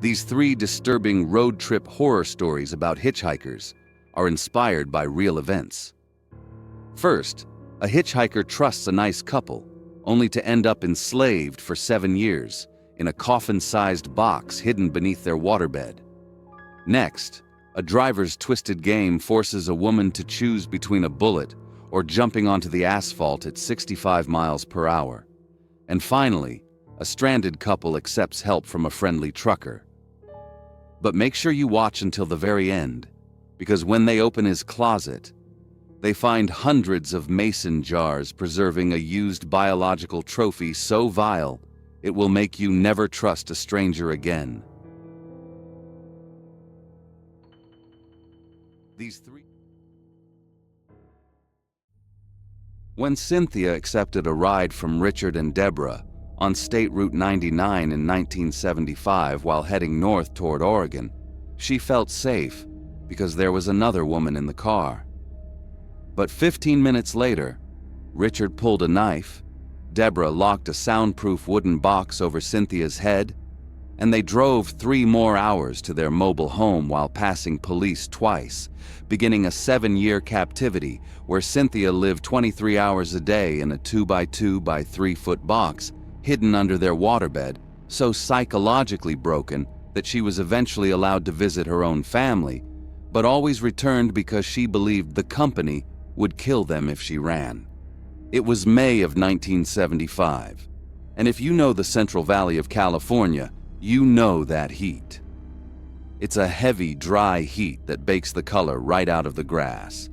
These three disturbing road trip horror stories about hitchhikers are inspired by real events. First, a hitchhiker trusts a nice couple, only to end up enslaved for 7 years in a coffin-sized box hidden beneath their waterbed. Next, a driver's twisted game forces a woman to choose between a bullet or jumping onto the asphalt at 65 miles per hour. And finally, a stranded couple accepts help from a friendly trucker. But make sure you watch until the very end, because when they open his closet, they find hundreds of mason jars preserving a used biological trophy so vile, it will make you never trust a stranger again. When Cynthia accepted a ride from Richard and Deborah on State Route 99 in 1975 while heading north toward Oregon, she felt safe because there was another woman in the car. But 15 minutes later, Richard pulled a knife, Deborah locked a soundproof wooden box over Cynthia's head, and they drove 3 more hours to their mobile home while passing police twice, beginning a 7-year captivity where Cynthia lived 23 hours a day in a 2x2 by 3-foot box hidden under their waterbed, so psychologically broken that she was eventually allowed to visit her own family, but always returned because she believed the company would kill them if she ran. It was May of 1975, and if you know the Central Valley of California, you know that heat. It's a heavy, dry heat that bakes the color right out of the grass.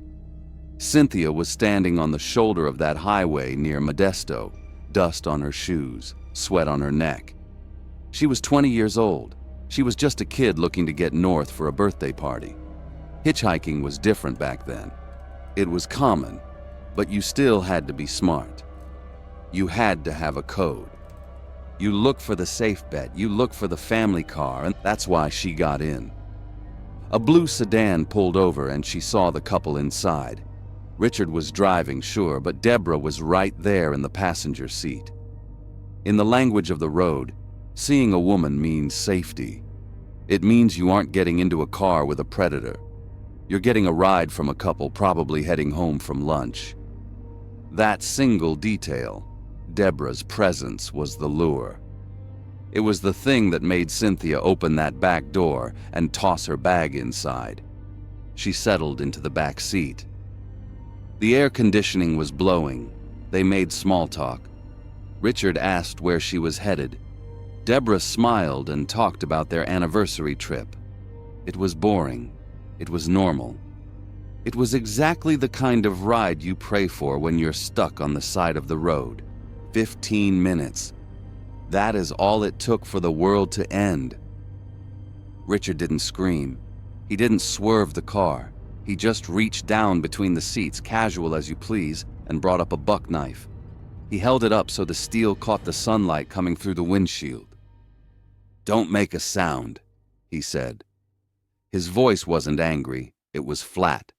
Cynthia was standing on the shoulder of that highway near Modesto, dust on her shoes, sweat on her neck. She was 20 years old. She was just a kid looking to get north for a birthday party. Hitchhiking was different back then. It was common, but you still had to be smart. You had to have a code. You look for the safe bet, you look for the family car, and that's why she got in. A blue sedan pulled over and she saw the couple inside. Richard was driving, sure, but Deborah was right there in the passenger seat. In the language of the road, seeing a woman means safety. It means you aren't getting into a car with a predator. You're getting a ride from a couple probably heading home from lunch. That single detail, Deborah's presence, was the lure. It was the thing that made Cynthia open that back door and toss her bag inside. She settled into the back seat. The air conditioning was blowing. They made small talk. Richard asked where she was headed. Deborah smiled and talked about their anniversary trip. It was boring. It was normal. It was exactly the kind of ride you pray for when you're stuck on the side of the road. 15 minutes. That is all it took for the world to end. Richard didn't scream. He didn't swerve the car. He just reached down between the seats, casual as you please, and brought up a buck knife. He held it up so the steel caught the sunlight coming through the windshield. "Don't make a sound," he said. His voice wasn't angry. It was flat.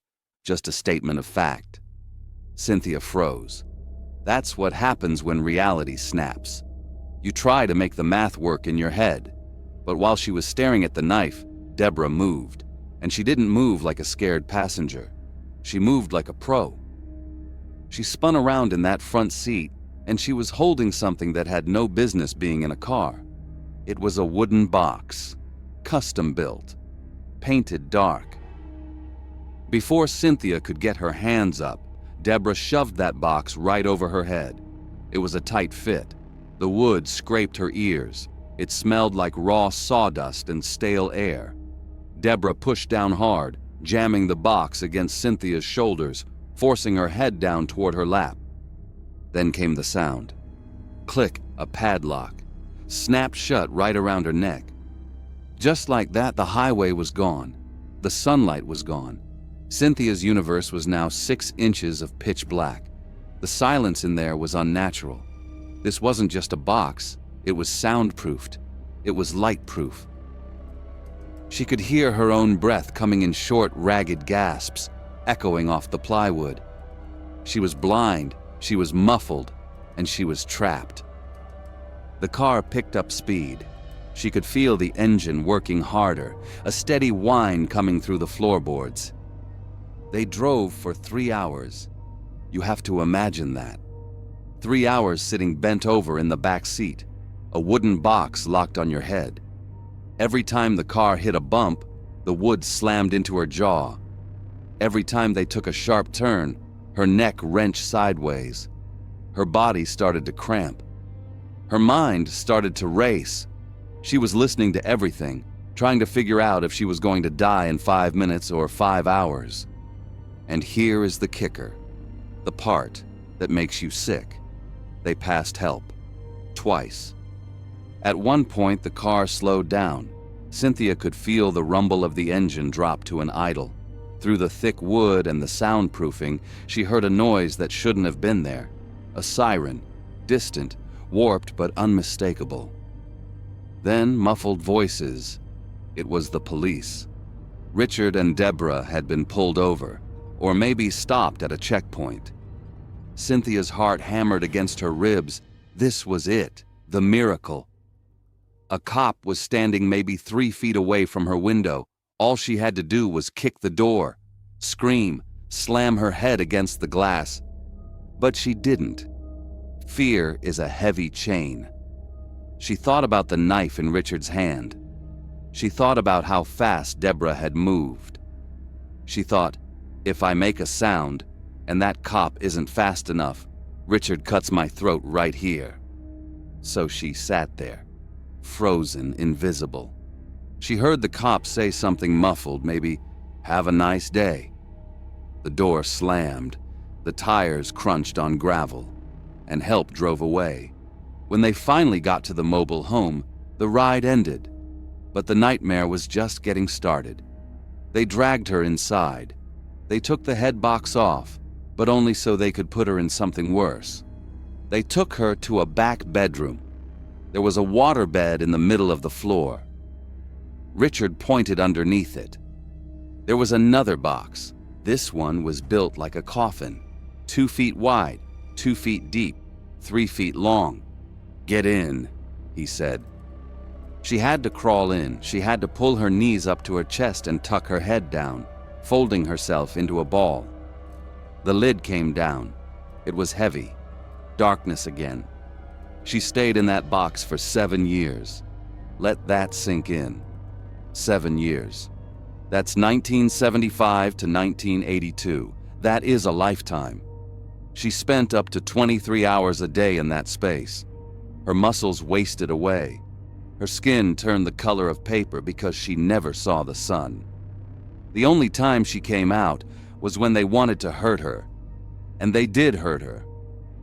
Just a statement of fact. Cynthia froze. That's what happens when reality snaps. You try to make the math work in your head. But while she was staring at the knife, Deborah moved. And she didn't move like a scared passenger. She moved like a pro. She spun around in that front seat, and she was holding something that had no business being in a car. It was a wooden box, custom built, painted dark. Before Cynthia could get her hands up, Deborah shoved that box right over her head. It was a tight fit. The wood scraped her ears. It smelled like raw sawdust and stale air. Deborah pushed down hard, jamming the box against Cynthia's shoulders, forcing her head down toward her lap. Then came the sound. Click, a padlock. Snapped shut right around her neck. Just like that, the highway was gone. The sunlight was gone. Cynthia's universe was now 6 inches of pitch black. The silence in there was unnatural. This wasn't just a box. It was soundproofed. It was light-proof. She could hear her own breath coming in short, ragged gasps, echoing off the plywood. She was blind, she was muffled, and she was trapped. The car picked up speed. She could feel the engine working harder, a steady whine coming through the floorboards. They drove for 3 hours. You have to imagine that. 3 hours sitting bent over in the back seat, a wooden box locked on your head. Every time the car hit a bump, the wood slammed into her jaw. Every time they took a sharp turn, her neck wrenched sideways. Her body started to cramp. Her mind started to race. She was listening to everything, trying to figure out if she was going to die in 5 minutes or 5 hours. And here is the kicker, the part that makes you sick. They passed help. Twice. At one point, the car slowed down. Cynthia could feel the rumble of the engine drop to an idle. Through the thick wood and the soundproofing, she heard a noise that shouldn't have been there. A siren, distant, warped but unmistakable. Then muffled voices. It was the police. Richard and Deborah had been pulled over, or maybe stopped at a checkpoint. Cynthia's heart hammered against her ribs. This was it, the miracle. A cop was standing maybe 3 feet away from her window. All she had to do was kick the door, scream, slam her head against the glass. But she didn't. Fear is a heavy chain. She thought about the knife in Richard's hand. She thought about how fast Deborah had moved. She thought, if I make a sound, and that cop isn't fast enough, Richard cuts my throat right here. So she sat there, frozen, invisible. She heard the cop say something muffled, maybe, "Have a nice day." The door slammed, the tires crunched on gravel, and help drove away. When they finally got to the mobile home, the ride ended, but the nightmare was just getting started. They dragged her inside. They took the head box off, but only so they could put her in something worse. They took her to a back bedroom. There was a water bed in the middle of the floor. Richard pointed underneath it. There was another box. This one was built like a coffin, 2 feet wide, 2 feet deep, 3 feet long. "Get in," he said. She had to crawl in. She had to pull her knees up to her chest and tuck her head down, folding herself into a ball. The lid came down. It was heavy. Darkness again. She stayed in that box for 7 years. Let that sink in. 7 years. That's 1975 to 1982. That is a lifetime. She spent up to 23 hours a day in that space. Her muscles wasted away. Her skin turned the color of paper because she never saw the sun. The only time she came out was when they wanted to hurt her. And they did hurt her.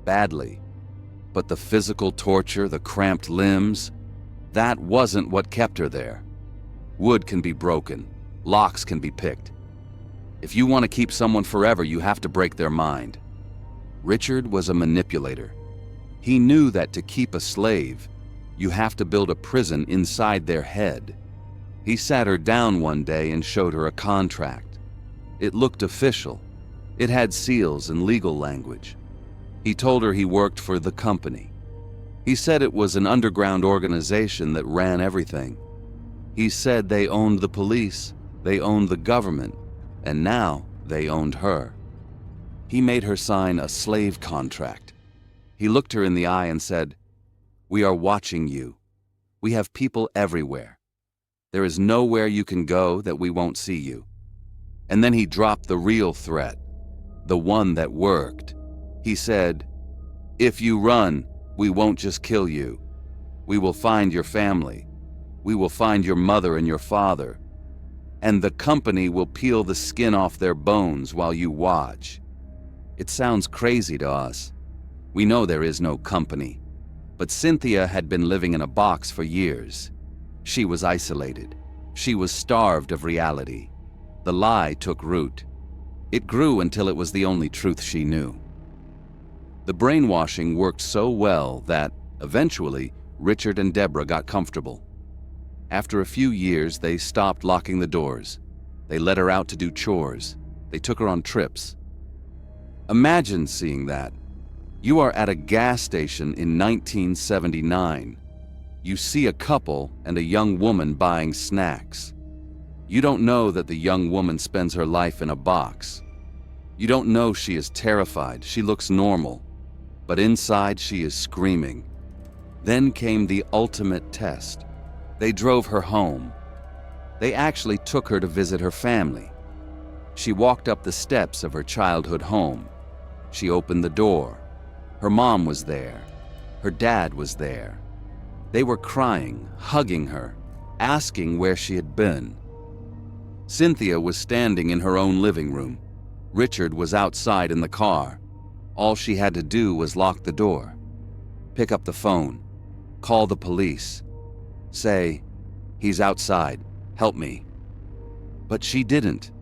Badly. But the physical torture, the cramped limbs, that wasn't what kept her there. Wood can be broken. Locks can be picked. If you want to keep someone forever, you have to break their mind. Richard was a manipulator. He knew that to keep a slave, you have to build a prison inside their head. He sat her down one day and showed her a contract. It looked official. It had seals and legal language. He told her he worked for the company. He said it was an underground organization that ran everything. He said they owned the police, they owned the government, and now they owned her. He made her sign a slave contract. He looked her in the eye and said, "We are watching you. We have people everywhere. There is nowhere you can go that we won't see you." And then he dropped the real threat, the one that worked. He said, "If you run, we won't just kill you. We will find your family. We will find your mother and your father. And the company will peel the skin off their bones while you watch." It sounds crazy to us. We know there is no company. But Cynthia had been living in a box for years. She was isolated. She was starved of reality. The lie took root. It grew until it was the only truth she knew. The brainwashing worked so well that, eventually, Richard and Deborah got comfortable. After a few years, they stopped locking the doors. They let her out to do chores. They took her on trips. Imagine seeing that. You are at a gas station in 1979. You see a couple and a young woman buying snacks. You don't know that the young woman spends her life in a box. You don't know she is terrified. She looks normal, but inside she is screaming. Then came the ultimate test. They drove her home. They actually took her to visit her family. She walked up the steps of her childhood home. She opened the door. Her mom was there. Her dad was there. They were crying, hugging her, asking where she had been. Cynthia was standing in her own living room. Richard was outside in the car. All she had to do was lock the door, pick up the phone, call the police, say, "He's outside, help me." But she didn't.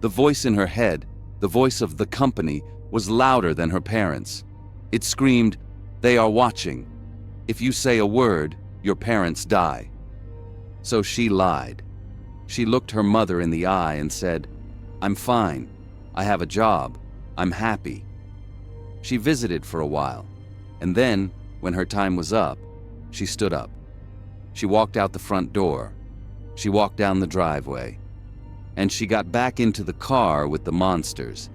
The voice in her head, the voice of the company, was louder than her parents. It screamed, "They are watching. If you say a word, your parents die." So she lied. She looked her mother in the eye and said, "I'm fine. I have a job. I'm happy." She visited for a while, and then, when her time was up, she stood up. She walked out the front door. She walked down the driveway. And she got back into the car with the monsters.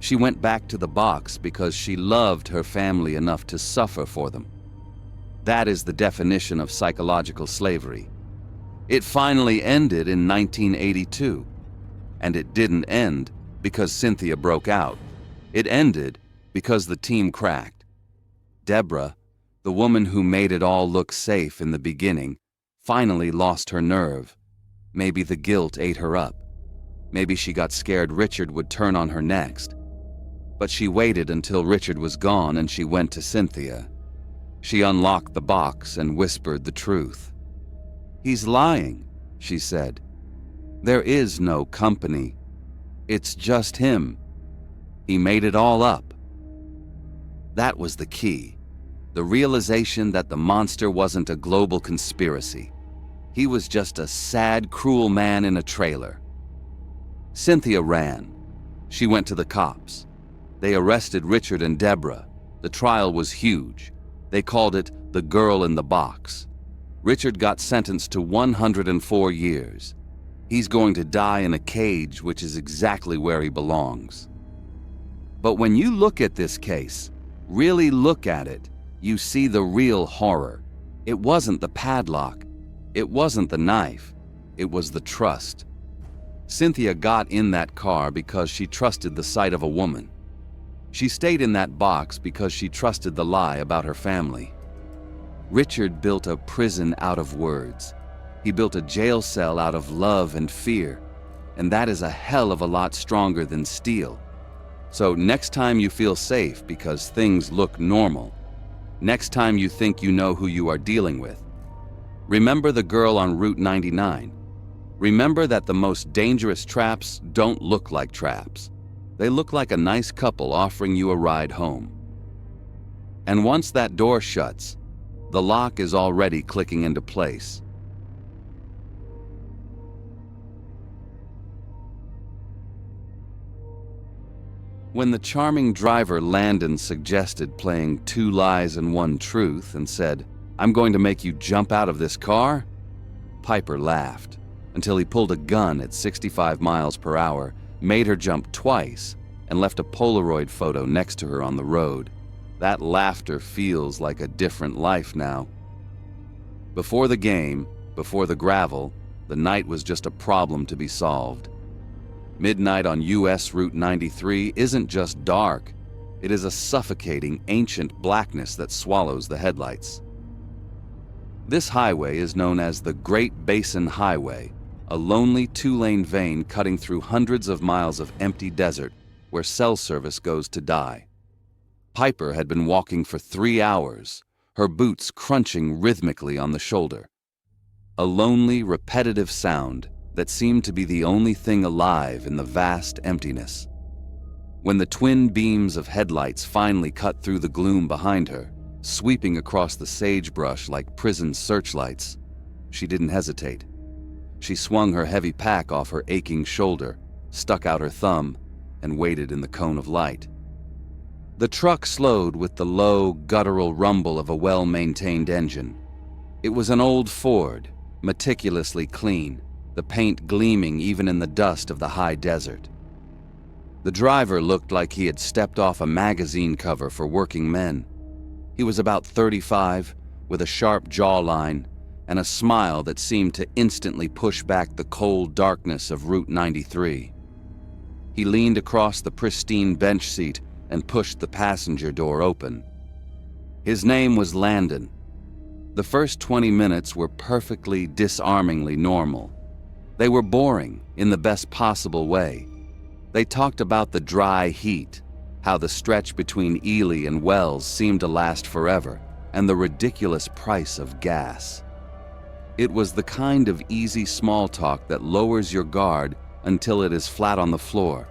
She went back to the box because she loved her family enough to suffer for them. That is the definition of psychological slavery. It finally ended in 1982. And it didn't end because Cynthia broke out. It ended because the team cracked. Deborah, the woman who made it all look safe in the beginning, finally lost her nerve. Maybe the guilt ate her up. Maybe she got scared Richard would turn on her next. But she waited until Richard was gone and she went to Cynthia. She unlocked the box and whispered the truth. "He's lying," she said. "There is no company. It's just him. He made it all up." That was the key. The realization that the monster wasn't a global conspiracy. He was just a sad, cruel man in a trailer. Cynthia ran. She went to the cops. They arrested Richard and Deborah. The trial was huge. They called it the girl in the box. Richard got sentenced to 104 years. He's going to die in a cage, which is exactly where he belongs. But when you look at this case, really look at it, you see the real horror. It wasn't the padlock. It wasn't the knife. It was the trust. Cynthia got in that car because she trusted the sight of a woman. She stayed in that box because she trusted the lie about her family. Richard built a prison out of words. He built a jail cell out of love and fear, and that is a hell of a lot stronger than steel. So next time you feel safe because things look normal, next time you think you know who you are dealing with, remember the girl on Route 99. Remember that the most dangerous traps don't look like traps. They look like a nice couple offering you a ride home. And once that door shuts, the lock is already clicking into place. When the charming driver Landon suggested playing 2 lies and 1 truth and said, "I'm going to make you jump out of this car," Piper laughed until he pulled a gun at 65 miles per hour, made her jump twice, and left a Polaroid photo next to her on the road. That laughter feels like a different life now. Before the game, before the gravel, the night was just a problem to be solved. Midnight on US Route 93 isn't just dark. It is a suffocating, ancient blackness that swallows the headlights. This highway is known as the Great Basin Highway, a lonely 2-lane vein cutting through hundreds of miles of empty desert where cell service goes to die. Piper had been walking for 3 hours, her boots crunching rhythmically on the shoulder. A lonely, repetitive sound that seemed to be the only thing alive in the vast emptiness. When the twin beams of headlights finally cut through the gloom behind her, sweeping across the sagebrush like prison searchlights, she didn't hesitate. She swung her heavy pack off her aching shoulder, stuck out her thumb, and waited in the cone of light. The truck slowed with the low, guttural rumble of a well-maintained engine. It was an old Ford, meticulously clean, the paint gleaming even in the dust of the high desert. The driver looked like he had stepped off a magazine cover for working men. He was about 35, with a sharp jawline and a smile that seemed to instantly push back the cold darkness of Route 93. He leaned across the pristine bench seat and pushed the passenger door open. His name was Landon. The first 20 minutes were perfectly, disarmingly normal. They were boring in the best possible way. They talked about the dry heat, how the stretch between Ely and Wells seemed to last forever, and the ridiculous price of gas. It was the kind of easy small talk that lowers your guard until it is flat on the floor.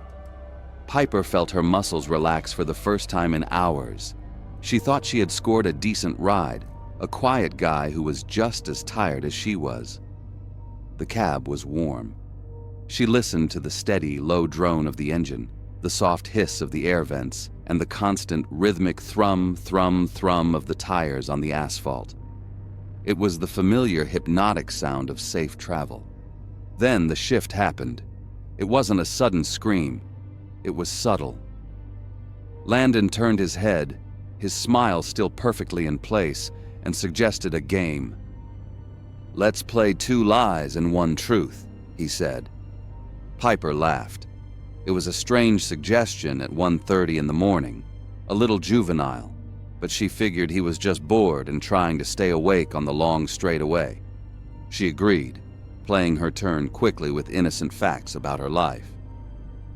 Piper felt her muscles relax for the first time in hours. She thought she had scored a decent ride, a quiet guy who was just as tired as she was. The cab was warm. She listened to the steady, low drone of the engine, the soft hiss of the air vents, and the constant rhythmic thrum, thrum, thrum of the tires on the asphalt. It was the familiar hypnotic sound of safe travel. Then the shift happened. It wasn't a sudden scream. It was subtle. Landon turned his head, his smile still perfectly in place, and suggested a game. "Let's play 2 lies and 1 truth," he said. Piper laughed. It was a strange suggestion at 1:30 in the morning, a little juvenile, but she figured he was just bored and trying to stay awake on the long straightaway. She agreed, playing her turn quickly with innocent facts about her life.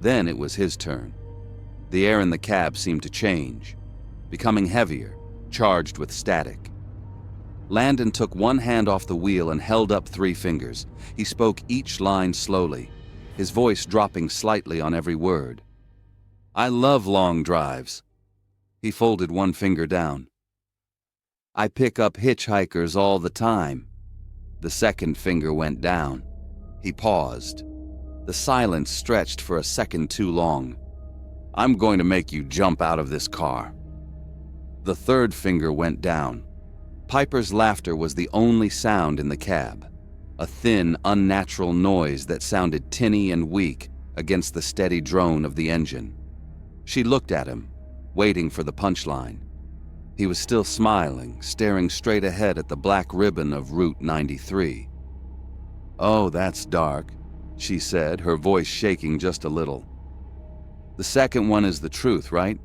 Then it was his turn. The air in the cab seemed to change, becoming heavier, charged with static. Landon took one hand off the wheel and held up 3 fingers. He spoke each line slowly, his voice dropping slightly on every word. "I love long drives." He folded 1 finger down. "I pick up hitchhikers all the time." The 2nd finger went down. He paused. The silence stretched for a second too long. "I'm going to make you jump out of this car." The 3rd finger went down. Piper's laughter was the only sound in the cab, a thin, unnatural noise that sounded tinny and weak against the steady drone of the engine. She looked at him, waiting for the punchline. He was still smiling, staring straight ahead at the black ribbon of Route 93. "Oh, that's dark," she said, her voice shaking just a little. "The 2nd one is the truth, right?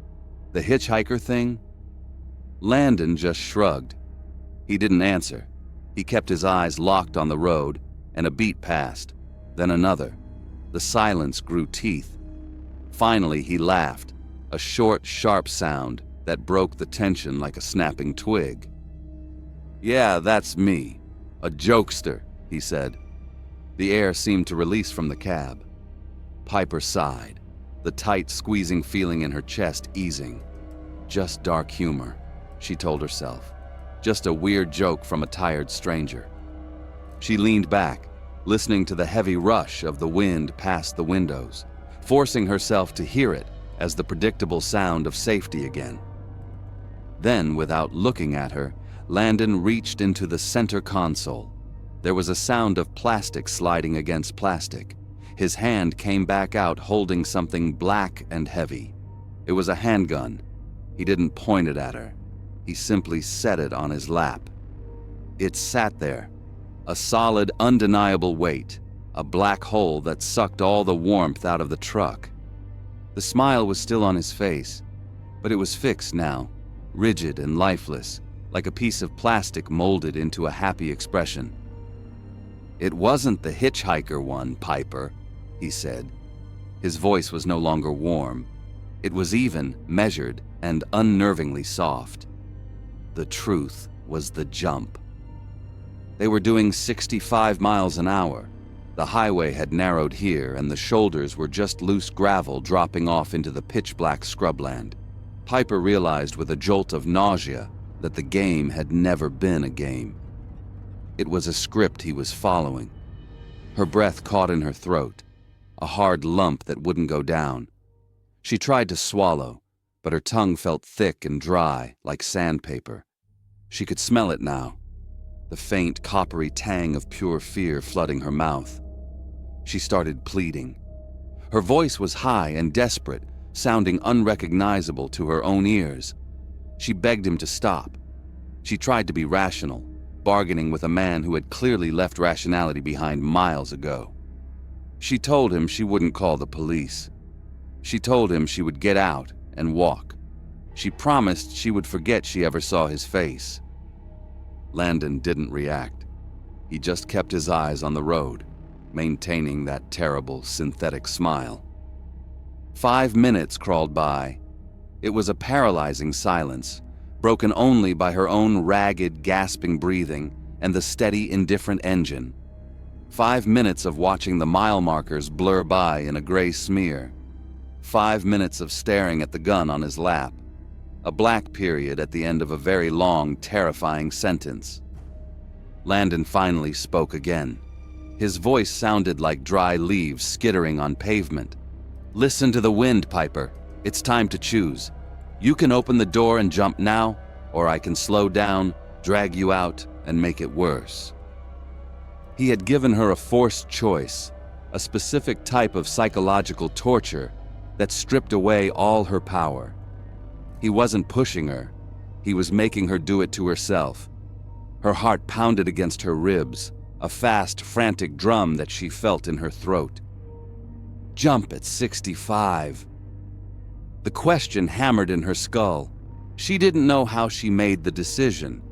The hitchhiker thing?" Landon just shrugged. He didn't answer. He kept his eyes locked on the road, and a beat passed, then another. The silence grew teeth. Finally, he laughed, a short, sharp sound that broke the tension like a snapping twig. "Yeah, that's me. A jokester," he said. The air seemed to release from the cab. Piper sighed, the tight, squeezing feeling in her chest easing. Just dark humor, she told herself. Just a weird joke from a tired stranger. She leaned back, listening to the heavy rush of the wind past the windows, forcing herself to hear it as the predictable sound of safety again. Then, without looking at her, Landon reached into the center console. There was a sound of plastic sliding against plastic. His hand came back out holding something black and heavy. It was a handgun. He didn't point it at her. He simply set it on his lap. It sat there, a solid, undeniable weight, a black hole that sucked all the warmth out of the truck. The smile was still on his face, but it was fixed now, rigid and lifeless, like a piece of plastic molded into a happy expression. "It wasn't the hitchhiker one, Piper," he said. His voice was no longer warm. It was even, measured, and unnervingly soft. The truth was the jump. They were doing 65 miles an hour. The highway had narrowed here, and the shoulders were just loose gravel dropping off into the pitch-black scrubland. Piper realized with a jolt of nausea that the game had never been a game. It was a script he was following. Her breath caught in her throat, a hard lump that wouldn't go down. She tried to swallow, but her tongue felt thick and dry, like sandpaper. She could smell it now. the faint, coppery tang of pure fear flooding her mouth. She started pleading. Her voice was high and desperate, sounding unrecognizable to her own ears. She begged him to stop. She tried to be rational, bargaining with a man who had clearly left rationality behind miles ago. She told him she wouldn't call the police. She told him she would get out and walk. She promised she would forget she ever saw his face. Landon didn't react. He just kept his eyes on the road, maintaining that terrible synthetic smile. 5 minutes crawled by. It was a paralyzing silence, broken only by her own ragged, gasping breathing and the steady, indifferent engine. 5 minutes of watching the mile markers blur by in a gray smear. 5 minutes of staring at the gun on his lap. A black period at the end of a very long, terrifying sentence. Landon finally spoke again. His voice sounded like dry leaves skittering on pavement. "Listen to the wind, Piper. It's time to choose. You can open the door and jump now, or I can slow down, drag you out, and make it worse." He had given her a forced choice, a specific type of psychological torture that stripped away all her power. He wasn't pushing her. He was making her do it to herself. Her heart pounded against her ribs, a fast, frantic drum that she felt in her throat. Jump at 65. The question hammered in her skull. She didn't know how she made the decision.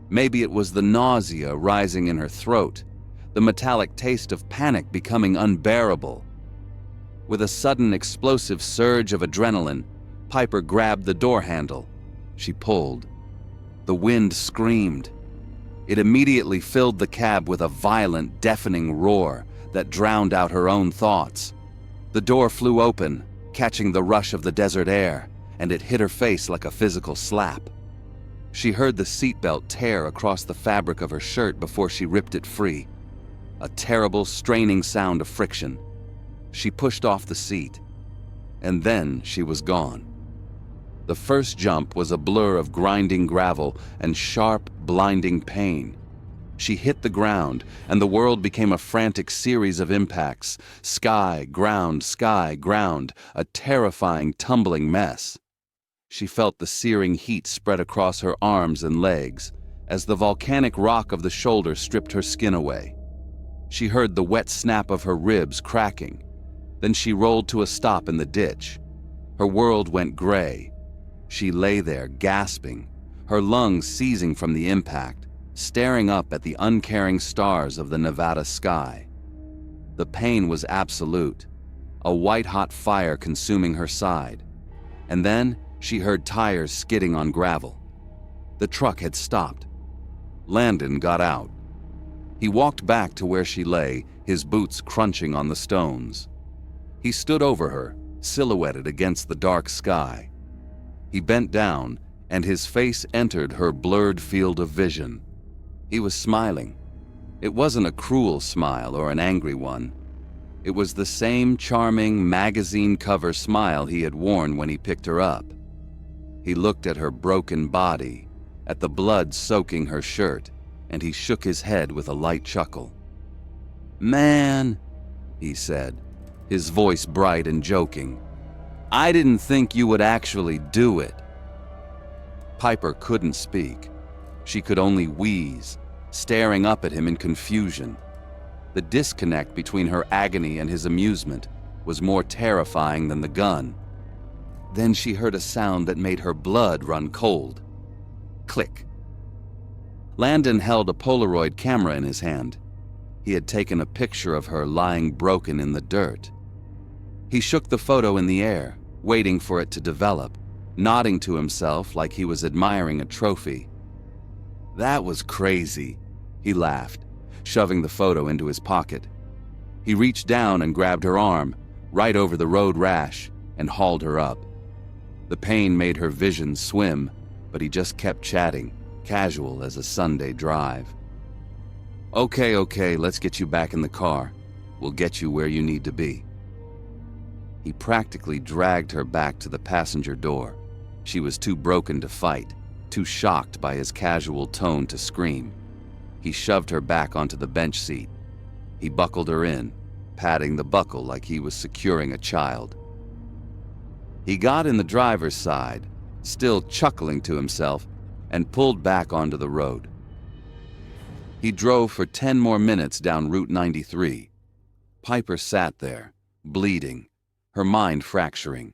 Maybe it was the nausea rising in her throat, the metallic taste of panic becoming unbearable. With a sudden explosive surge of adrenaline, Piper grabbed the door handle. She pulled. The wind screamed. It immediately filled the cab with a violent, deafening roar that drowned out her own thoughts. The door flew open, catching the rush of the desert air, and it hit her face like a physical slap. She heard the seatbelt tear across the fabric of her shirt before she ripped it free. A terrible, straining sound of friction. She pushed off the seat, and then she was gone. The first jump was a blur of grinding gravel and sharp, blinding pain. She hit the ground, and the world became a frantic series of impacts. Sky, ground, a terrifying, tumbling mess. She felt the searing heat spread across her arms and legs as the volcanic rock of the shoulder stripped her skin away. She heard the wet snap of her ribs cracking. Then she rolled to a stop in the ditch. Her world went gray. She lay there, gasping, her lungs seizing from the impact, staring up at the uncaring stars of the Nevada sky. The pain was absolute, a white-hot fire consuming her side. And then she heard tires skidding on gravel. The truck had stopped. Landon got out. He walked back to where she lay, his boots crunching on the stones. He stood over her, silhouetted against the dark sky. He bent down, and his face entered her blurred field of vision. He was smiling. It wasn't a cruel smile or an angry one. It was the same charming magazine cover smile he had worn when he picked her up. He looked at her broken body, at the blood soaking her shirt, and he shook his head with a light chuckle. "Man," he said, his voice bright and joking, "I didn't think you would actually do it." Piper couldn't speak. She could only wheeze, staring up at him in confusion. The disconnect between her agony and his amusement was more terrifying than the gun. Then she heard a sound that made her blood run cold. Click. Landon held a Polaroid camera in his hand. He had taken a picture of her lying broken in the dirt. He shook the photo in the air, waiting for it to develop, nodding to himself like he was admiring a trophy. "That was crazy," he laughed, shoving the photo into his pocket. He reached down and grabbed her arm, right over the road rash, and hauled her up. The pain made her vision swim, but he just kept chatting, casual as a Sunday drive. Okay, let's get you back in the car. We'll get you where you need to be." He practically dragged her back to the passenger door. She was too broken to fight, too shocked by his casual tone to scream. He He shoved her back onto the bench seat. He buckled her in, patting the buckle like he was securing a child. He got in the driver's side, still chuckling to himself, and pulled back onto the road. He drove for 10 more minutes down Route 93. Piper sat there, bleeding, her mind fracturing.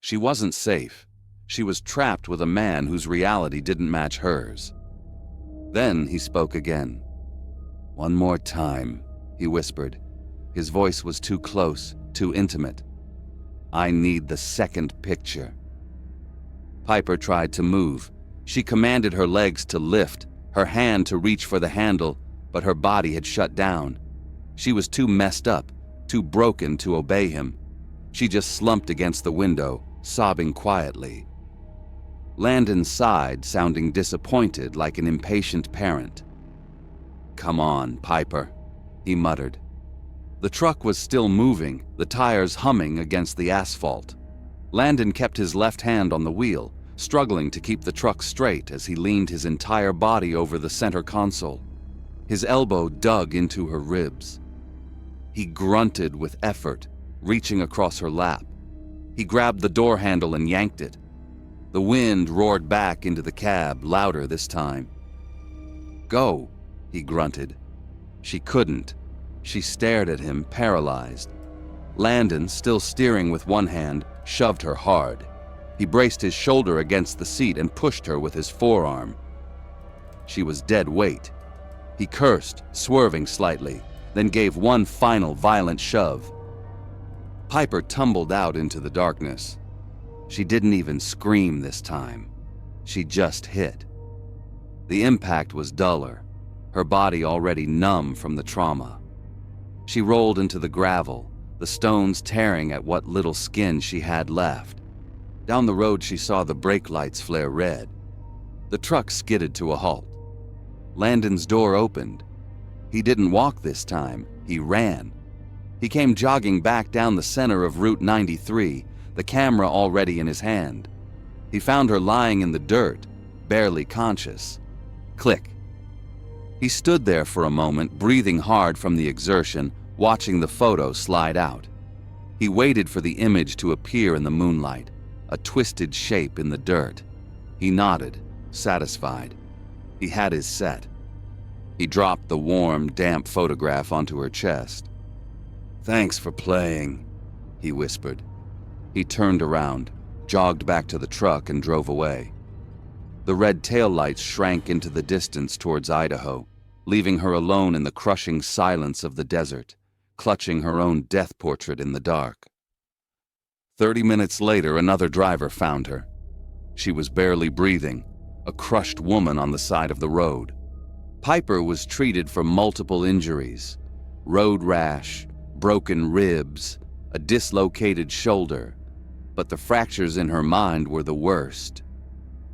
She wasn't safe. She was trapped with a man whose reality didn't match hers. Then he spoke again. "One more time," he whispered. His voice was too close, too intimate. "I need the second picture." Piper tried to move. She commanded her legs to lift, her hand to reach for the handle, but her body had shut down. She was too messed up, too broken to obey him. She just slumped against the window, sobbing quietly. Landon sighed, sounding disappointed like an impatient parent. "Come on, Piper," he muttered. The truck was still moving, the tires humming against the asphalt. Landon kept his left hand on the wheel, struggling to keep the truck straight as he leaned his entire body over the center console. His elbow dug into her ribs. He grunted with effort, reaching across her lap. He grabbed the door handle and yanked it. The wind roared back into the cab, louder this time. "Go," he grunted. She couldn't. She stared at him, paralyzed. Landon, still steering with one hand, shoved her hard. He braced his shoulder against the seat and pushed her with his forearm. She was dead weight. He cursed, swerving slightly, then gave one final violent shove. Piper tumbled out into the darkness. She didn't even scream this time. She just hit. The impact was duller, her body already numb from the trauma. She rolled into the gravel, the stones tearing at what little skin she had left. Down the road she saw the brake lights flare red. The truck skidded to a halt. Landon's door opened. He didn't walk this time, he ran. He came jogging back down the center of Route 93, the camera already in his hand. He found her lying in the dirt, barely conscious. Click. He stood there for a moment, breathing hard from the exertion, watching the photo slide out. He waited for the image to appear in the moonlight, a twisted shape in the dirt. He nodded, satisfied. He had his set. He dropped the warm, damp photograph onto her chest. "Thanks for playing," he whispered. He turned around, jogged back to the truck, and drove away. The red taillights shrank into the distance towards Idaho, leaving her alone in the crushing silence of the desert, clutching her own death portrait in the dark. 30 minutes later, another driver found her. She was barely breathing, a crushed woman on the side of the road. Piper was treated for multiple injuries: road rash, broken ribs, a dislocated shoulder, but the fractures in her mind were the worst.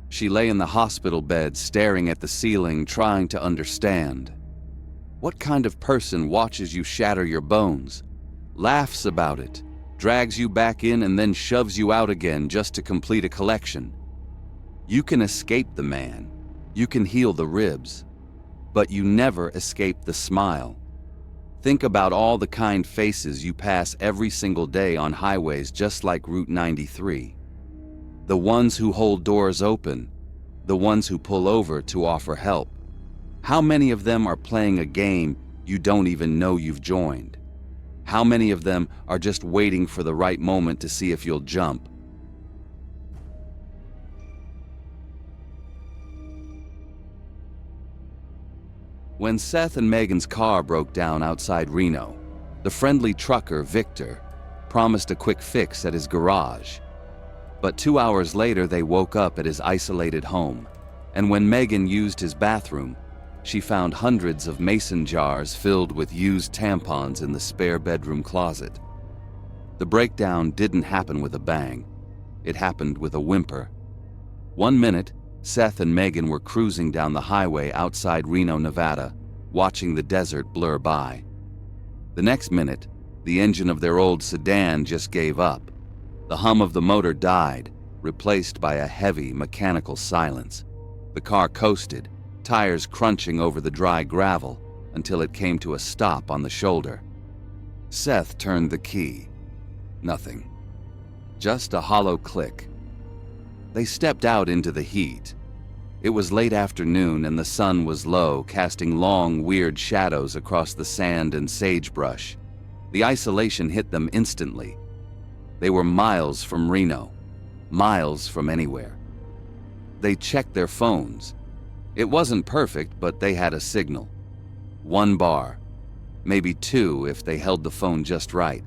She lay in the hospital bed, staring at the ceiling, trying to understand. What kind of person watches you shatter your bones, laughs about it, drags you back in, and then shoves you out again just to complete a collection? You can escape the man, you can heal the ribs, but you never escape the smile. Think about all the kind faces you pass every single day on highways just like Route 93. The ones who hold doors open, the ones who pull over to offer help. How many of them are playing a game you don't even know you've joined? How many of them are just waiting for the right moment to see if you'll jump? When Seth and Megan's car broke down outside Reno, the friendly trucker, Victor, promised a quick fix at his garage. But 2 hours later, they woke up at his isolated home, and when Megan used his bathroom, she found hundreds of mason jars filled with used tampons in the spare bedroom closet. The breakdown didn't happen with a bang. It happened with a whimper. 1 minute, Seth and Megan were cruising down the highway outside Reno, Nevada, watching the desert blur by. The next minute, the engine of their old sedan just gave up. The hum of the motor died, replaced by a heavy mechanical silence. The car coasted, tires crunching over the dry gravel until it came to a stop on the shoulder. Seth turned the key. Nothing. Just a hollow click. They stepped out into the heat. It was late afternoon and the sun was low, casting long, weird shadows across the sand and sagebrush. The isolation hit them instantly. They were miles from Reno, miles from anywhere. They checked their phones. It wasn't perfect, but they had a signal. 1 bar, maybe 2 if they held the phone just right.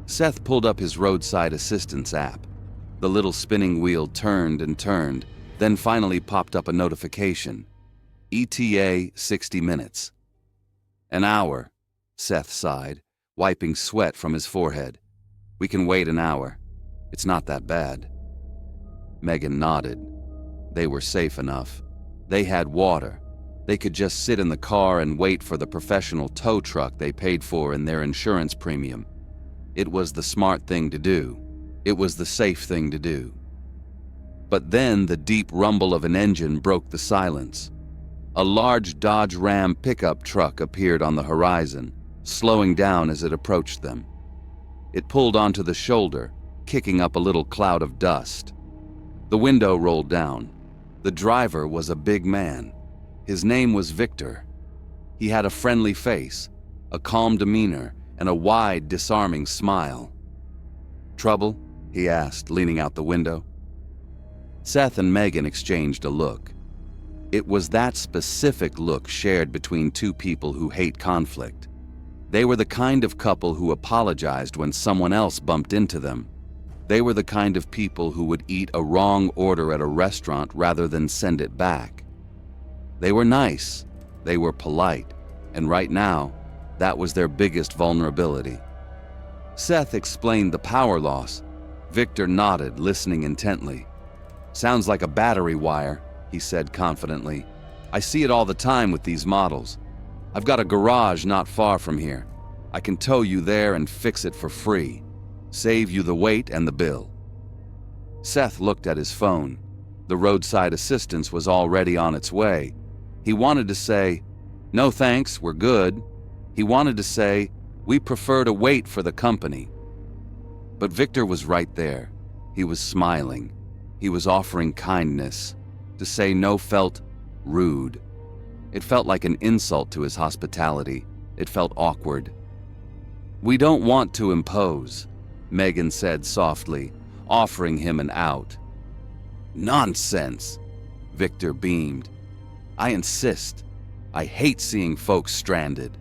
Seth pulled up his roadside assistance app. The little spinning wheel turned and turned, then finally popped up a notification. ETA 60 minutes. An hour, Seth sighed, wiping sweat from his forehead. We can wait an hour. It's not that bad. Megan nodded. They were safe enough. They had water. They could just sit in the car and wait for the professional tow truck they paid for in their insurance premium. It was the smart thing to do. It was the safe thing to do. But then the deep rumble of an engine broke the silence. A large Dodge Ram pickup truck appeared on the horizon, slowing down as it approached them. It pulled onto the shoulder, kicking up a little cloud of dust. The window rolled down. The driver was a big man. His name was Victor. He had a friendly face, a calm demeanor, and a wide, disarming smile. "Trouble?" he asked, leaning out the window. Seth and Megan exchanged a look. It was that specific look shared between two people who hate conflict. They were the kind of couple who apologized when someone else bumped into them. They were the kind of people who would eat a wrong order at a restaurant rather than send it back. They were nice, they were polite, and right now, that was their biggest vulnerability. Seth explained the power loss. Victor nodded, listening intently. "Sounds like a battery wire," he said confidently. "I see it all the time with these models. I've got a garage not far from here. I can tow you there and fix it for free. Save you the wait and the bill." Seth looked at his phone. The roadside assistance was already on its way. He wanted to say, "No thanks, we're good." He wanted to say, "We prefer to wait for the company." But Victor was right there. He was smiling. He was offering kindness. To say no felt rude. It felt like an insult to his hospitality. It felt awkward. "We don't want to impose," Megan said softly, offering him an out. "Nonsense," Victor beamed. "I insist. I hate seeing folks stranded."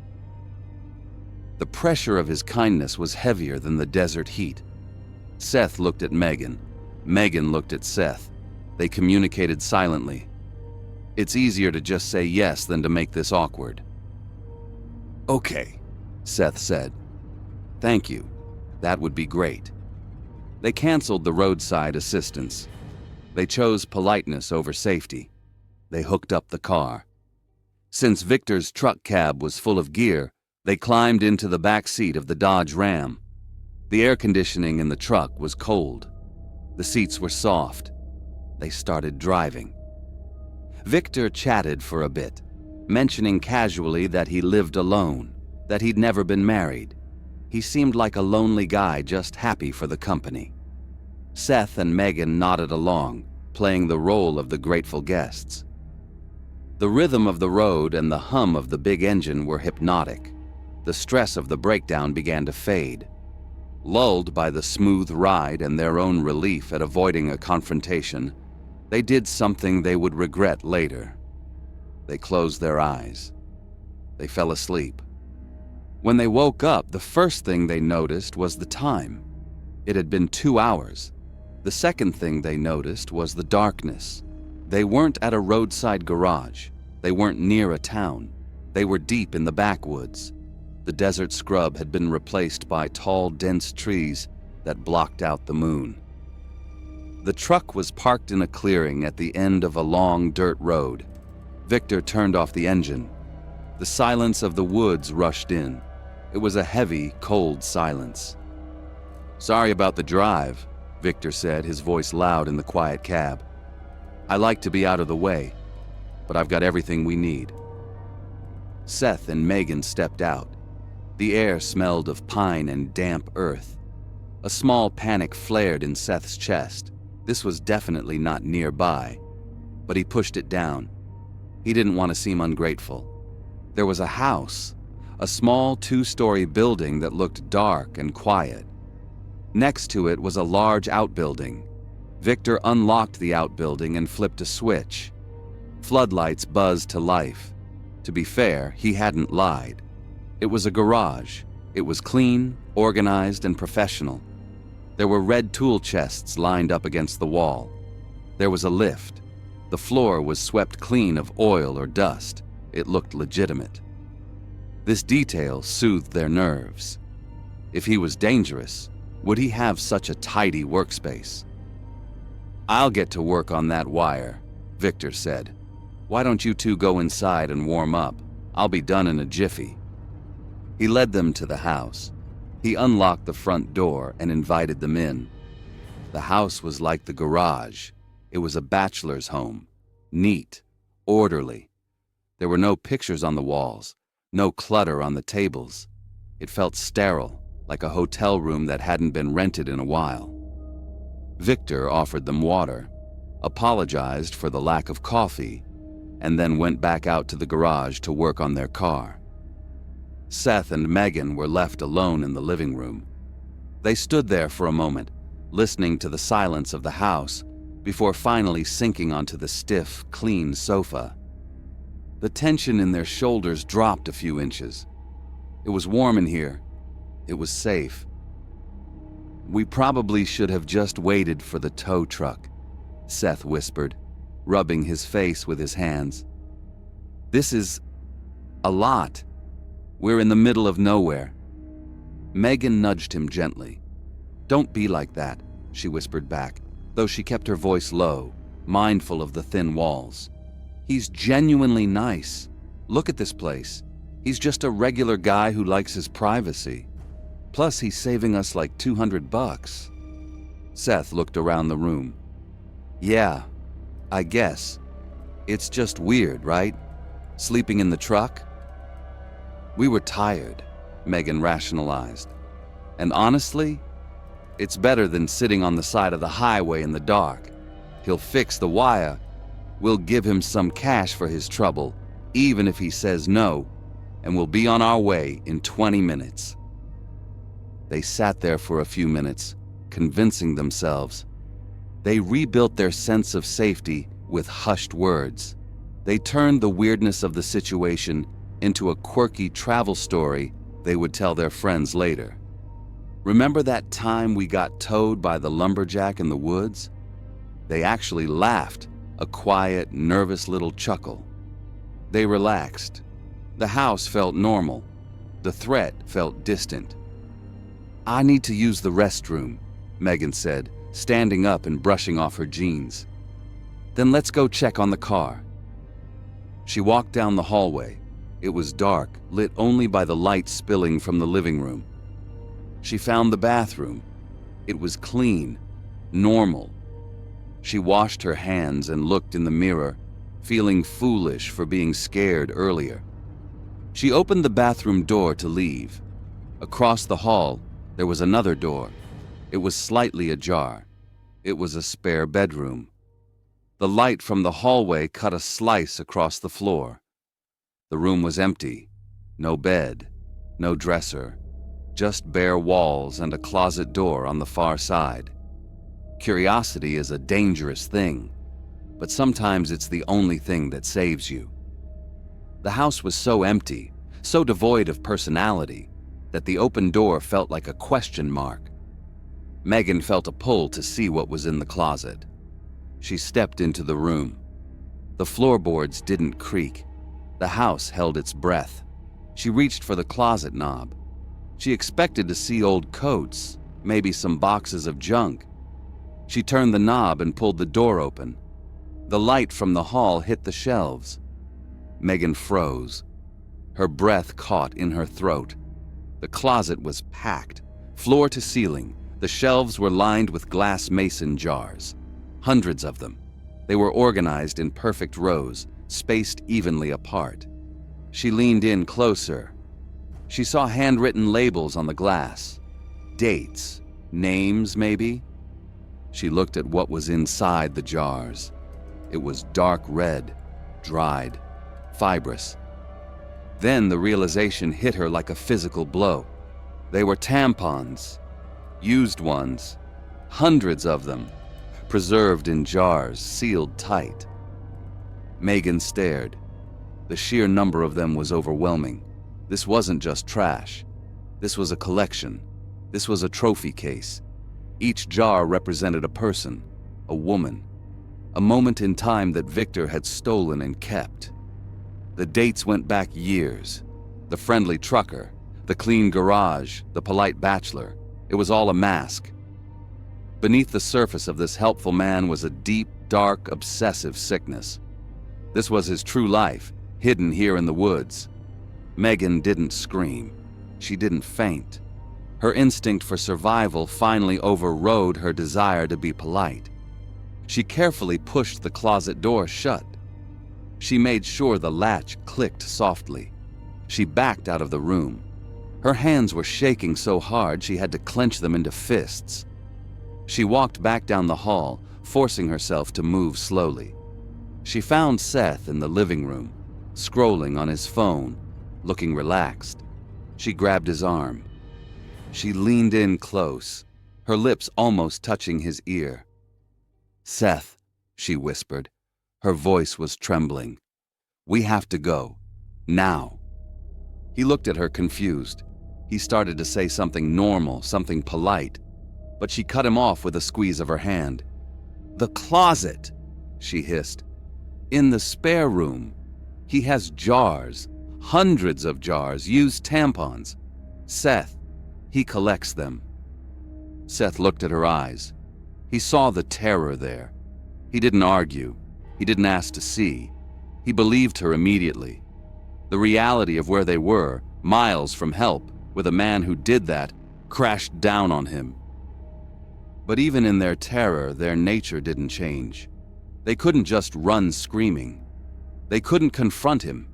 The pressure of his kindness was heavier than the desert heat. Seth looked at Megan. Megan looked at Seth. They communicated silently. It's easier to just say yes than to make this awkward. "Okay," Seth said. "Thank you. That would be great." They canceled the roadside assistance. They chose politeness over safety. They hooked up the car. Since Victor's truck cab was full of gear, they climbed into the back seat of the Dodge Ram. The air conditioning in the truck was cold. The seats were soft. They started driving. Victor chatted for a bit, mentioning casually that he lived alone, that he'd never been married. He seemed like a lonely guy just happy for the company. Seth and Megan nodded along, playing the role of the grateful guests. The rhythm of the road and the hum of the big engine were hypnotic. The stress of the breakdown began to fade. Lulled by the smooth ride and their own relief at avoiding a confrontation, they did something they would regret later. They closed their eyes. They fell asleep. When they woke up, the first thing they noticed was the time. It had been 2 hours. The second thing they noticed was the darkness. They weren't at a roadside garage. They weren't near a town. They were deep in the backwoods. The desert scrub had been replaced by tall, dense trees that blocked out the moon. The truck was parked in a clearing at the end of a long dirt road. Victor turned off the engine. The silence of the woods rushed in. It was a heavy, cold silence. "Sorry about the drive," Victor said, his voice loud in the quiet cab. "I like to be out of the way." but I've got everything we need." Seth and Megan stepped out. The air smelled of pine and damp earth. A small panic flared in Seth's chest. This was definitely not nearby, but he pushed it down. He didn't want to seem ungrateful. There was a house, a small 2-story building that looked dark and quiet. Next to it was a large outbuilding. Victor unlocked the outbuilding and flipped a switch. Floodlights buzzed to life. To be fair, he hadn't lied. It was a garage. It was clean, organized, and professional. There were red tool chests lined up against the wall. There was a lift. The floor was swept clean of oil or dust. It looked legitimate. This detail soothed their nerves. If he was dangerous, would he have such a tidy workspace? "I'll get to work on that wire," Victor said. "Why don't you two go inside and warm up? I'll be done in a jiffy." He led them to the house. He unlocked the front door and invited them in. The house was like the garage. It was a bachelor's home. Neat, orderly. There were no pictures on the walls, no clutter on the tables. It felt sterile, like a hotel room that hadn't been rented in a while. Victor offered them water, apologized for the lack of coffee, and then went back out to the garage to work on their car. Seth and Megan were left alone in the living room. They stood there for a moment, listening to the silence of the house, before finally sinking onto the stiff, clean sofa. The tension in their shoulders dropped a few inches. It was warm in here. It was safe. "We probably should have just waited for the tow truck," Seth whispered, rubbing his face with his hands. "This is a lot. We're in the middle of nowhere." Megan nudged him gently. "Don't be like that," she whispered back, though she kept her voice low, mindful of the thin walls. "He's genuinely nice. Look at this place. He's just a regular guy who likes his privacy. Plus, he's saving us like $200. Seth looked around the room. "Yeah, I guess. It's just weird, right? Sleeping in the truck?" "We were tired," Megan rationalized. "And honestly, it's better than sitting on the side of the highway in the dark. He'll fix the wire. We'll give him some cash for his trouble, even if he says no, and we'll be on our way in 20 minutes. They sat there for a few minutes, convincing themselves. They rebuilt their sense of safety with hushed words. They turned the weirdness of the situation into a quirky travel story they would tell their friends later. "Remember that time we got towed by the lumberjack in the woods?" They actually laughed, a quiet, nervous little chuckle. They relaxed. The house felt normal. The threat felt distant. "I need to use the restroom," Megan said, standing up and brushing off her jeans. "Then let's go check on the car." She walked down the hallway. It was dark, lit only by the light spilling from the living room. She found the bathroom. It was clean, normal. She washed her hands and looked in the mirror, feeling foolish for being scared earlier. She opened the bathroom door to leave. Across the hall, there was another door. It was slightly ajar. It was a spare bedroom. The light from the hallway cut a slice across the floor. The room was empty. No bed, no dresser, just bare walls and a closet door on the far side. Curiosity is a dangerous thing, but sometimes it's the only thing that saves you. The house was so empty, so devoid of personality, that the open door felt like a question mark. Megan felt a pull to see what was in the closet. She stepped into the room. The floorboards didn't creak. The house held its breath. She reached for the closet knob. She expected to see old coats, maybe some boxes of junk. She turned the knob and pulled the door open. The light from the hall hit the shelves. Megan froze. Her breath caught in her throat. The closet was packed, floor to ceiling. The shelves were lined with glass mason jars. Hundreds of them. They were organized in perfect rows, spaced evenly apart. She leaned in closer. She saw handwritten labels on the glass. Dates, names maybe? She looked at what was inside the jars. It was dark red, dried, fibrous. Then the realization hit her like a physical blow. They were tampons, used ones, hundreds of them, preserved in jars, sealed tight. Megan stared. The sheer number of them was overwhelming. This wasn't just trash. This was a collection. This was a trophy case. Each jar represented a person, a woman, a moment in time that Victor had stolen and kept. The dates went back years. The friendly trucker, the clean garage, the polite bachelor. It was all a mask. Beneath the surface of this helpful man was a deep, dark, obsessive sickness. This was his true life, hidden here in the woods. Megan didn't scream. She didn't faint. Her instinct for survival finally overrode her desire to be polite. She carefully pushed the closet door shut. She made sure the latch clicked softly. She backed out of the room. Her hands were shaking so hard she had to clench them into fists. She walked back down the hall, forcing herself to move slowly. She found Seth in the living room, scrolling on his phone, looking relaxed. She grabbed his arm. She leaned in close, her lips almost touching his ear. "Seth," she whispered. Her voice was trembling. "We have to go. Now." He looked at her confused. He started to say something normal, something polite, but she cut him off with a squeeze of her hand. "The closet," she hissed. "In the spare room. He has jars, hundreds of jars, used tampons. Seth, he collects them." Seth looked at her eyes. He saw the terror there. He didn't argue. He didn't ask to see. He believed her immediately. The reality of where they were, miles from help, with a man who did that, crashed down on him. But even in their terror, their nature didn't change. They couldn't just run screaming. They couldn't confront him.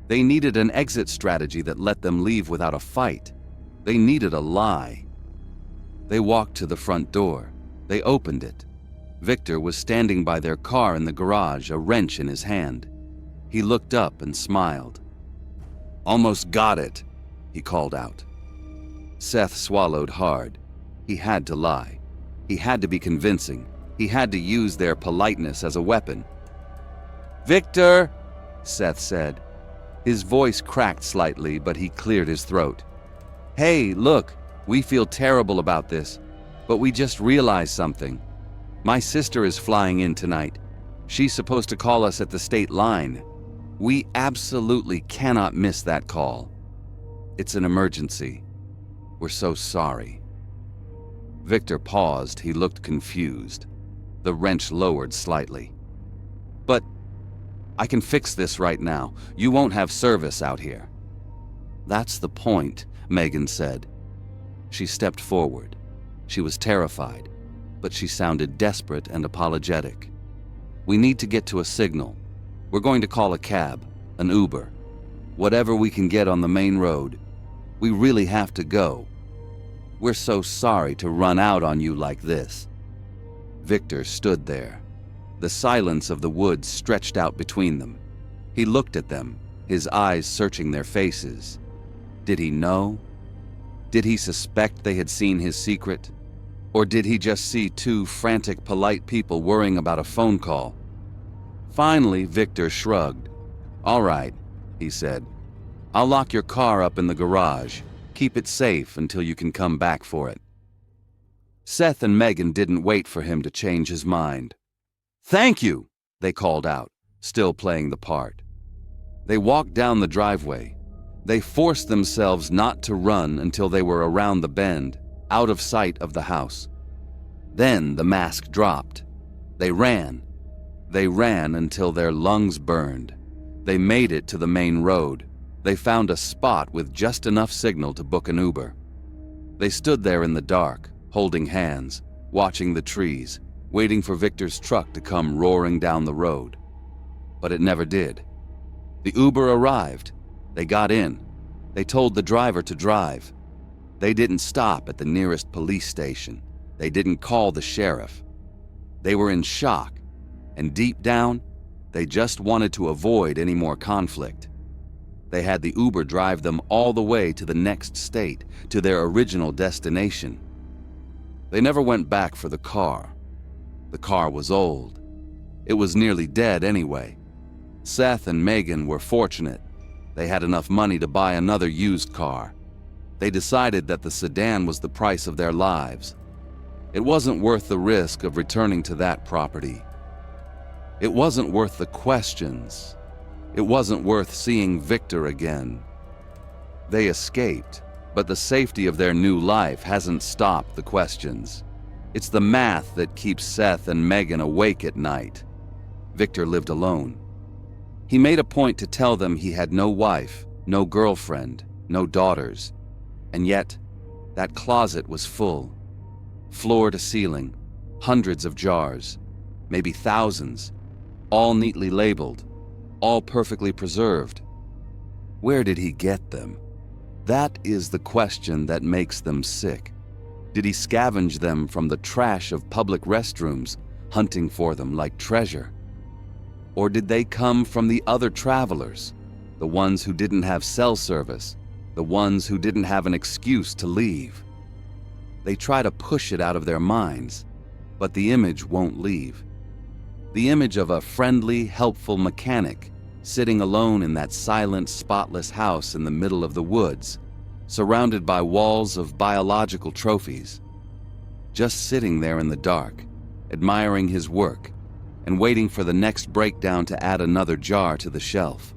They needed an exit strategy that let them leave without a fight. They needed a lie. They walked to the front door. They opened it. Victor was standing by their car in the garage, a wrench in his hand. He looked up and smiled. "Almost got it," he called out. Seth swallowed hard. He had to lie. He had to be convincing. He had to use their politeness as a weapon. "Victor," Seth said. His voice cracked slightly, but he cleared his throat. "Hey, look, we feel terrible about this, but we just realized something. My sister is flying in tonight. She's supposed to call us at the state line. We absolutely cannot miss that call. It's an emergency. We're so sorry." Victor paused. He looked confused. The wrench lowered slightly. "But I can fix this right now. You won't have service out here." "That's the point," Megan said. She stepped forward. She was terrified, but she sounded desperate and apologetic. "We need to get to a signal. We're going to call a cab, an Uber, whatever we can get on the main road. We really have to go. We're so sorry to run out on you like this." Victor stood there. The silence of the woods stretched out between them. He looked at them, his eyes searching their faces. Did he know? Did he suspect they had seen his secret? Or did he just see two frantic, polite people worrying about a phone call? Finally, Victor shrugged. "All right," he said. "I'll lock your car up in the garage. Keep it safe until you can come back for it." Seth and Megan didn't wait for him to change his mind. "Thank you," they called out, still playing the part. They walked down the driveway. They forced themselves not to run until they were around the bend, out of sight of the house. Then the mask dropped. They ran. They ran until their lungs burned. They made it to the main road. They found a spot with just enough signal to book an Uber. They stood there in the dark, holding hands, watching the trees, waiting for Victor's truck to come roaring down the road. but it never did. The Uber arrived. They got in. They told the driver to drive. They didn't stop at the nearest police station. They didn't call the sheriff. They were in shock, and deep down, they just wanted to avoid any more conflict. They had the Uber drive them all the way to the next state, to their original destination. They never went back for the car. The car was old. It was nearly dead anyway. Seth and Megan were fortunate. They had enough money to buy another used car. They decided that the sedan was the price of their lives. It wasn't worth the risk of returning to that property. It wasn't worth the questions. It wasn't worth seeing Victor again. They escaped, but the safety of their new life hasn't stopped the questions. It's the math that keeps Seth and Megan awake at night. Victor lived alone. He made a point to tell them he had no wife, no girlfriend, no daughters. And yet, that closet was full. Floor to ceiling, hundreds of jars, maybe thousands, all neatly labeled, all perfectly preserved. Where did he get them? That is the question that makes them sick. Did he scavenge them from the trash of public restrooms, hunting for them like treasure? Or did they come from the other travelers, the ones who didn't have cell service, the ones who didn't have an excuse to leave? They try to push it out of their minds, but the image won't leave. The image of a friendly, helpful mechanic sitting alone in that silent, spotless house in the middle of the woods, surrounded by walls of biological trophies. Just sitting there in the dark, admiring his work, and waiting for the next breakdown to add another jar to the shelf.